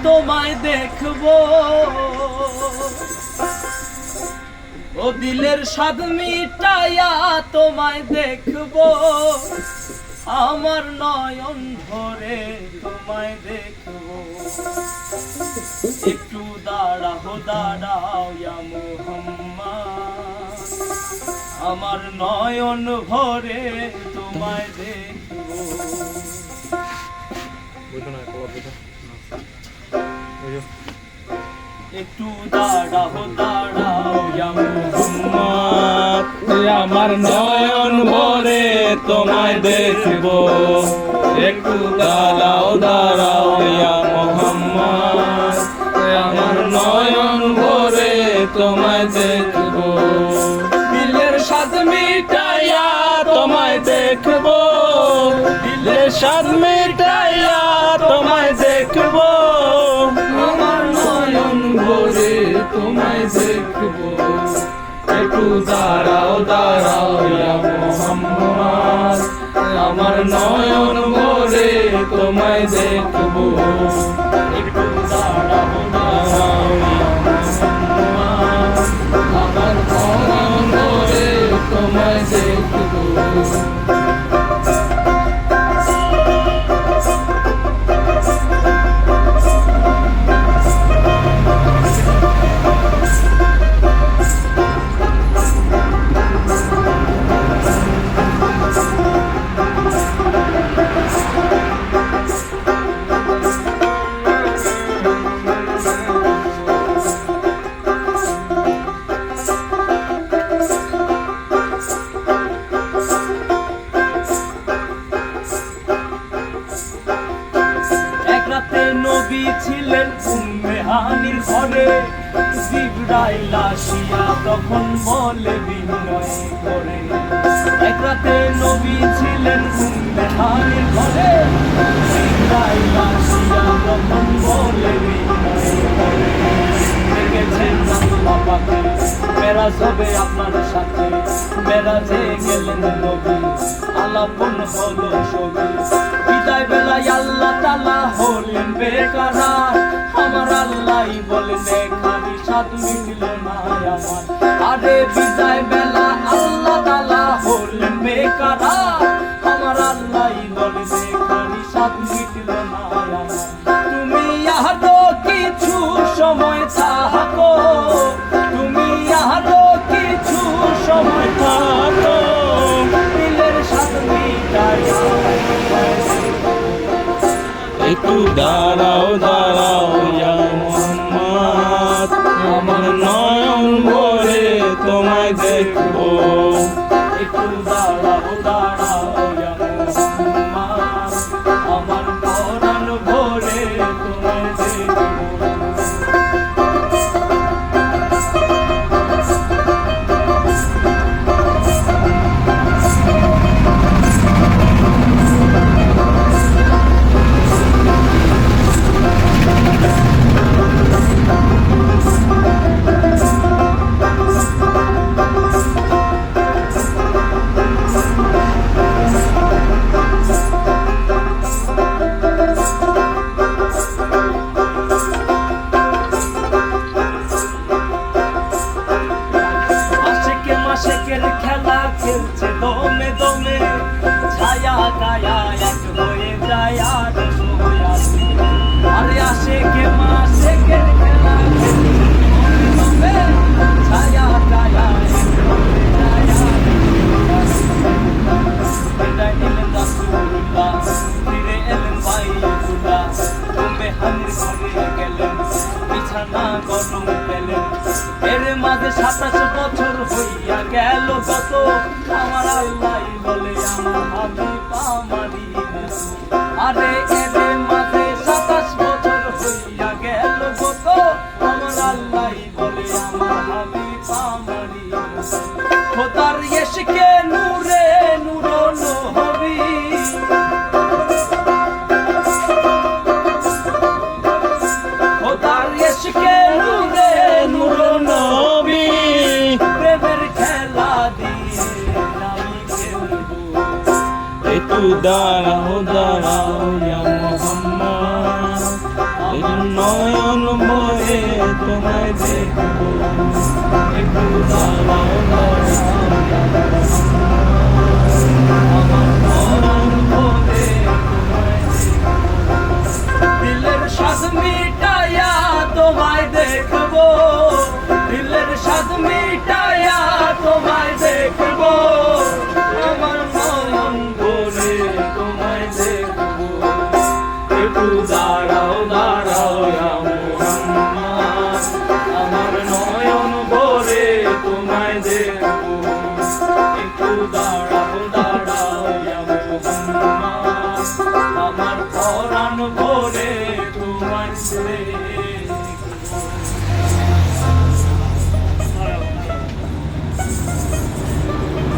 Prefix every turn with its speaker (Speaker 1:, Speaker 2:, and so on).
Speaker 1: তোমায় দেখবো, ও দিলের স্বাদ মিটাইয়া তোমায় দেখবো, আমার নয়ন ভরে তোমায় দেখবো। একটু দাঁড়াও দাঁড়াও ইয়া মুহাম্মদ, আমার নয়ন ভরে তোমায় দেখবো। একটু দাঁড়াও দাঁড়াও ইয়া মুহাম্মদ,
Speaker 2: আমার নয়ন ভরে তোমায় দেখবো। একটু দাঁড়াও দাঁড়াও ইয়া মুহাম্মদ, আমার নয়ন ভরে তোমায় দেখবো।
Speaker 1: দিলের স্বাদ মিটাইয়া
Speaker 2: তোমায় দেখবো, দিলের স্বাদ মিটাইয়া তোমায় দেখবো, আমার নয়ন ভরে তোমায় দেখবো। একটু দাঁড়াও দাঁড়াও ইয়া মুহাম্মদ, আমার নয়ন ভরে তোমায় দেখবো।
Speaker 1: একটু দাঁড়াও দাঁড়াও ইয়া মুহাম্মদ,
Speaker 2: আমার নয়ন ভরে তোমায় দেখবো।
Speaker 1: নবী ছিলেন উম্মে হানির ঘরে, জিবরাইল আসিয়া তখন বলে বিনয় করে। এক রাতে নবী ছিলেন উম্মে হানির ঘরে, জিবরাইল আসিয়া তখন বলে বিনয় করে। দেখেছেন আল্লাহ পাকে মেরাজ হবে আপনার সাথে, মেরাজে গেলেন নবী আলাপন হলো ছবি। বিদায় বেলায় আল্লাহ তাআলা হলেন বেকারার, আমার আল্লাহই বললেন খালি স্বাদ মিটল না আমার। আরে বিদায় বেলা আল্লাহ তাআলা হলেন বেকারার, আমার আল্লাহই বললেন খালি স্বাদ মিটল না আমার। তুমি আরো কিছু সময় থাকো, তুমি আরো কিছু সময় থাকো, দিলের স্বাদ মিটাইয়া
Speaker 2: একটু দাঁড়াও দাঁড়াও ইয়া মুহাম্মদ, আমার নয়ন ভরে তোমায় দেখবো।
Speaker 1: একটু দাঁড়াও দাঁড়াও ইয়া মুহাম্মদ, আমার পরাণ ভরে তোমায় দেখবো। আশেকের খেলা খেলছে দমে দমে, ছায়া গায়া এক হয়ে যায় আর সয়ে আসে। আরে আশেকে মাশেকের খেলা খেলছে দমে দমে, ছায়া গায়া এক হয়ে যায় আর সয়ে আসে। বিদায় নিলেন রাসূলুল্লাহ, ফিরে এলেন বাইতুল্লাহ, উম্মে হানির ঘরে গেলেন, বিছানা গরম পেলেন। এর মাঝে 27 বছর হইয়া গেল কত, আমার আল্লাহ বলে আমার হাবিব আমারই মতো। আরে এর মাঝে 27 বছর হইয়া গেল কত, আমার আল্লাহ বলে আমার হাবিব আমারই মতো। খোদার ইশকে নূরে নূর নবী, খোদার ইশকে নূরে নূর নবী, প্রেমের খেলা দিয়ে আমি খেলবো।
Speaker 2: একটু দাঁড়াও দাঁড়াও ইয়া মুহাম্মদ, এই নয়ন ভরে তোমায় দেখবো
Speaker 1: একটু দাঁড়াও দাঁড়াও আমার পরাণ ভরে